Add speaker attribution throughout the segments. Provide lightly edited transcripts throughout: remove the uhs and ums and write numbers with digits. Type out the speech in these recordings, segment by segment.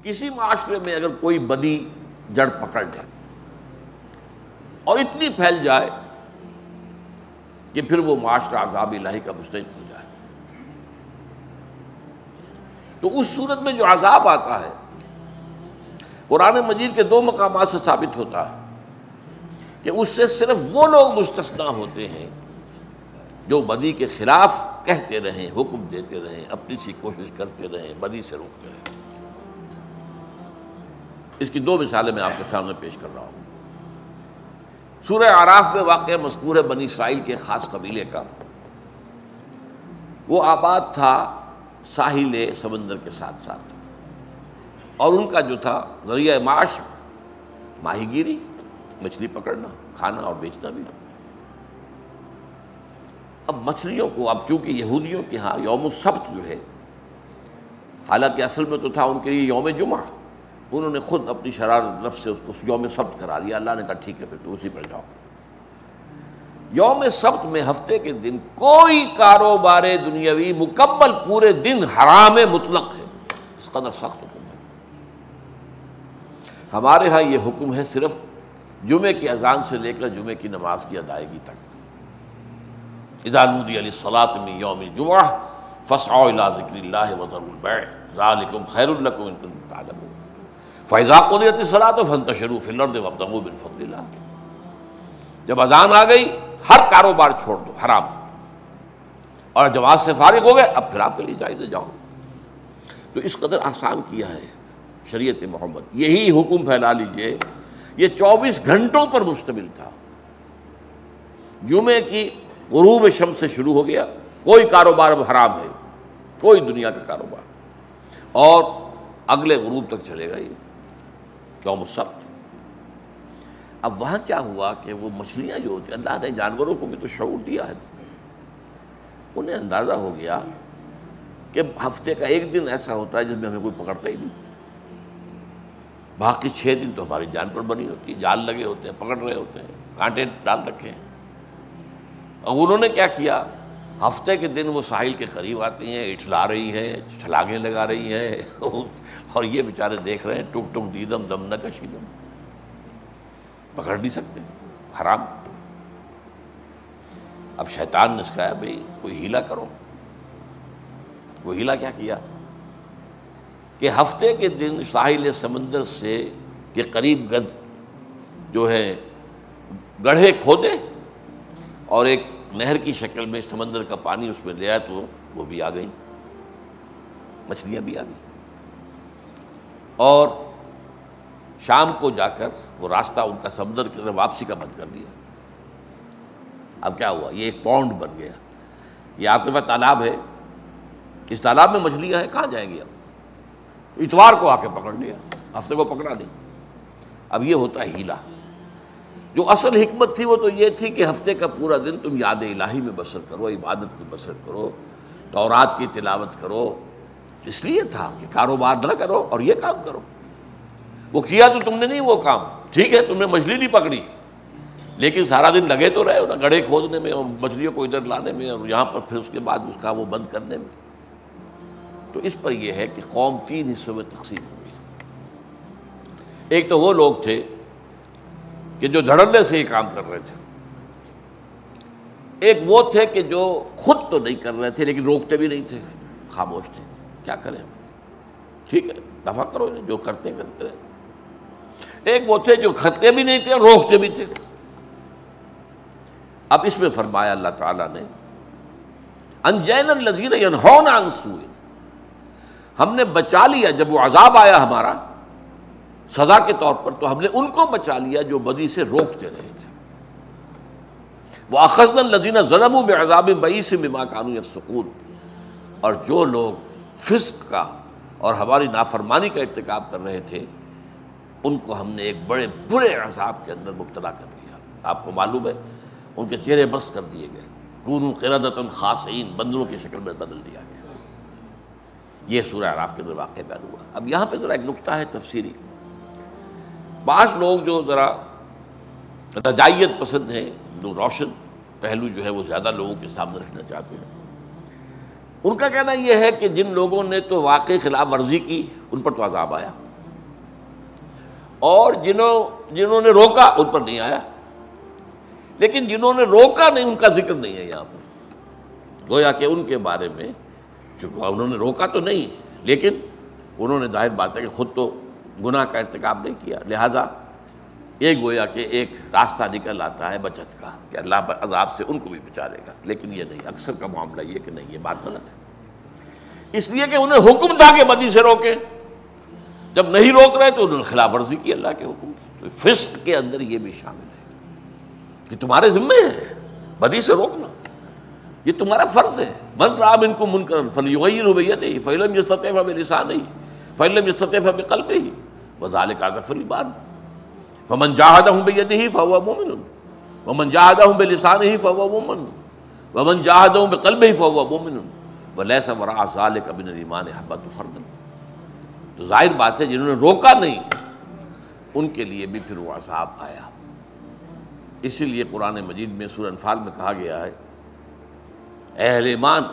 Speaker 1: کسی معاشرے میں اگر کوئی بدی جڑ پکڑ جائے اور اتنی پھیل جائے کہ پھر وہ معاشرہ عذاب الہی کا مستحق ہو جائے، تو اس صورت میں جو عذاب آتا ہے قرآن مجید کے 2 مقامات سے ثابت ہوتا ہے کہ اس سے صرف وہ لوگ مستثنیٰ ہوتے ہیں جو بدی کے خلاف کہتے رہیں، حکم دیتے رہیں، اپنی سی کوشش کرتے رہیں، بدی سے روکتے رہیں۔ اس کی 2 مثالیں میں آپ کے سامنے پیش کر رہا ہوں۔ سورہ اعراف میں واقع مذکور ہے بنی اسرائیل کے خاص قبیلے کا، وہ آباد تھا ساحل سمندر کے ساتھ ساتھ، اور ان کا جو تھا ذریعہ معاش ماہی گیری، مچھلی پکڑنا، کھانا اور بیچنا بھی۔ اب مچھلیوں کو، اب چونکہ یہودیوں کے ہاں یوم السبت جو ہے، حالانکہ اصل میں تو تھا ان کے لیے یوم جمعہ، انہوں نے خود اپنی شرارت نفس سے اس کو یوم سبت کرا دیا۔ اللہ نے کہا ٹھیک ہے پھر تو اسی پر جاؤ۔ یوم سبت میں ہفتے کے دن کوئی کاروبار دنیاوی مکمل پورے دن حرام مطلق ہے، اس قدر سخت حکم ہے۔ ہمارے ہاں یہ حکم ہے صرف جمعے کی اذان سے لے کر جمعے کی نماز کی ادائیگی تک۔ اذا نودی للصلاۃ من یوم الجمعہ فاسعوا الی ذکر اللہ وذروا البیع ذلکم خیر لکم ان کنتم تعلمون فاذا قضیت الصلاۃ فانتشروا فی الارض وابتغوا من فضل اللہ۔ جب اذان آ گئی ہر کاروبار چھوڑ دو حرام، اور جماعت سے فارغ ہو گئے اب پھر آپ کے لیے جائز ہے جاؤ۔ تو اس قدر آسان کیا ہے شریعت محمد۔ یہی حکم پھیلا لیجئے، یہ 24 گھنٹوں پر مشتمل تھا۔ جمعے کی غروب شمس سے شروع ہو گیا، کوئی کاروبار اب حرام ہے، کوئی دنیا کا کاروبار، اور اگلے غروب تک چلے گا یہ یوم السبت۔ اب وہاں کیا ہوا کہ وہ مچھلیاں جو ہوتی ہیں، اللہ نے جانوروں کو بھی تو شعور دیا ہے، انہیں اندازہ ہو گیا کہ ہفتے کا ایک دن ایسا ہوتا ہے جس میں ہمیں کوئی پکڑتا ہی نہیں، باقی 6 دن تو ہماری جان پر بنی ہوتی ہے، جال لگے ہوتے ہیں، پکڑ رہے ہوتے ہیں، کانٹے ڈال رکھے ہیں۔ اور انہوں نے کیا کیا، ہفتے کے دن وہ ساحل کے قریب آتی ہیں، اٹھلا رہی ہیں، چھلانگیں لگا رہی ہیں، اور یہ بیچارے دیکھ رہے ہیں ٹک ٹک دیدم دم نہ کشیدم، پکڑ نہیں سکتے، حرام۔ اب شیطان نے سکھایا بھئی کوئی ہیلا کرو۔ وہ ہیلا کیا کیا کہ ہفتے کے دن ساحل سمندر سے کے قریب جو ہے گڑھے کھودے اور ایک نہر کی شکل میں سمندر کا پانی اس میں لے آئے، تو وہ بھی آ گئی، مچھلیاں بھی آ گئی، اور شام کو جا کر وہ راستہ ان کا سمندر کی طرف واپسی کا بند کر دیا۔ اب کیا ہوا، یہ ایک پونڈ بن گیا۔ یہ آپ کے پاس تالاب ہے، اس تالاب میں مچھلیاں ہیں، کہاں جائیں گی اب؟ اتوار کو آ کے پکڑ لیا، ہفتے کو پکڑا نہیں۔ اب یہ ہوتا ہے ہیلا۔ جو اصل حکمت تھی وہ تو یہ تھی کہ ہفتے کا پورا دن تم یاد الہی میں بسر کرو، عبادت میں بسر کرو، تورات کی تلاوت کرو، اس لیے تھا کہ کاروبار نہ کرو اور یہ کام کرو۔ وہ کیا تو تم نے نہیں وہ کام، ٹھیک ہے تم نے مچھلی نہیں پکڑی، لیکن سارا دن لگے تو رہے ہو نا گڑھے کھودنے میں اور مچھلیوں کو ادھر لانے میں، اور یہاں پر پھر اس کے بعد اس کا وہ بند کرنے میں۔ تو اس پر یہ ہے کہ قوم 3 حصوں میں تقسیم ہوئی۔ ایک تو وہ لوگ تھے کہ جو دھڑلے سے یہ کام کر رہے تھے، ایک وہ تھے کہ جو خود تو نہیں کر رہے تھے لیکن روکتے بھی نہیں تھے، خاموش تھے، کیا کریں، ٹھیک ہے دفع کرو انہیں، جو کرتے کرتے رہے۔ ایک وہ تھے جو کرتے بھی نہیں تھے اور روکتے بھی تھے۔ اب اس میں فرمایا اللہ تعالیٰ نے انجینا الذین ینہون عن سوء، ہم نے بچا لیا جب وہ عذاب آیا ہمارا سزا کے طور پر، تو ہم نے ان کو بچا لیا جو بدی سے روکتے رہے تھے۔ وَأَخَذْنَا الَّذِينَ ظَلَمُوا بِعَذَابٍ بَئِيسٍ بِمَا كَانُوا يَفْسُقُونَ، اور جو لوگ فسق کا اور ہماری نافرمانی کا ارتکاب کر رہے تھے ان کو ہم نے ایک بڑے برے عذاب کے اندر مبتلا کر دیا۔ آپ کو معلوم ہے ان کے چہرے بس کر دیے گئے، کونوا قردۃ خاسئین، بندروں کی شکل میں بدل دیا گیا۔ یہ سورہ اعراف کے اندر واقع بیان ہوا۔ اب یہاں پہ ذرا ایک نکتہ ہے تفسیری۔ بعض لوگ جو ذرا رجائیت پسند ہیں، جو روشن پہلو جو ہے وہ زیادہ لوگوں کے سامنے رکھنا چاہتے ہیں، ان کا کہنا یہ ہے کہ جن لوگوں نے تو واقعی خلاف ورزی کی ان پر تو عذاب آیا، اور جنہوں نے روکا ان پر نہیں آیا، لیکن جنہوں نے روکا نہیں ان کا ذکر نہیں ہے یہاں پر، گویا کہ ان کے بارے میں چونکہ انہوں نے روکا تو نہیں، لیکن انہوں نے ظاہر بات ہے کہ خود تو گناہ کا ارتکاب نہیں کیا، لہذا ایک گویا کہ ایک راستہ نکل آتا ہے بچت کا کہ اللہ عذاب سے ان کو بھی بچا لے گا، لیکن یہ نہیں، اکثر کا معاملہ یہ کہ نہیں، یہ بات غلط ہے، اس لیے کہ انہیں حکم تھا کہ بدی سے روکیں، جب نہیں روک رہے تو انہوں نے خلاف ورزی کی اللہ کے حکم کی۔ تو فسق کے اندر یہ بھی شامل ہے کہ تمہارے ذمے ہے بدی سے روکنا، یہ تمہارا فرض ہے۔ من رأى منکم منکرا فلیغیرہ بیدہ فإن لم یستطع فبلسانہ فإن لم یستطع فبقلبہ وذلک اضعف الایمان فمن جاہدہم بیدہ فہو مؤمن ومن جاہدہم بلسانہ فہو مؤمن ومن جاہدہم بقلبہ فہو مؤمن ولیس وراء ذلک من الایمان حبۃ خردل۔ تو ظاہر بات ہے جنہوں نے روکا نہیں ان کے لیے بھی پھر وہ عذاب آیا۔ اسی لیے قرآن مجید میں سورہ انفال میں کہا گیا ہے اے اہل ایمان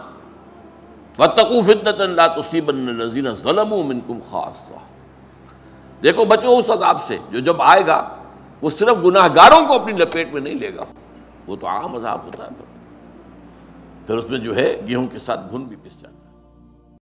Speaker 1: واتقوا فتنة لا تصیبن الذین ظلموا منکم خاصہ، دیکھو بچو اس عذاب سے جو جب آئے گا وہ صرف گناہ گاروں کو اپنی لپیٹ میں نہیں لے گا، وہ تو عام عذاب ہوتا ہے، پھر اس میں جو ہے گیہوں کے ساتھ گھن بھی پس جاتا ہے۔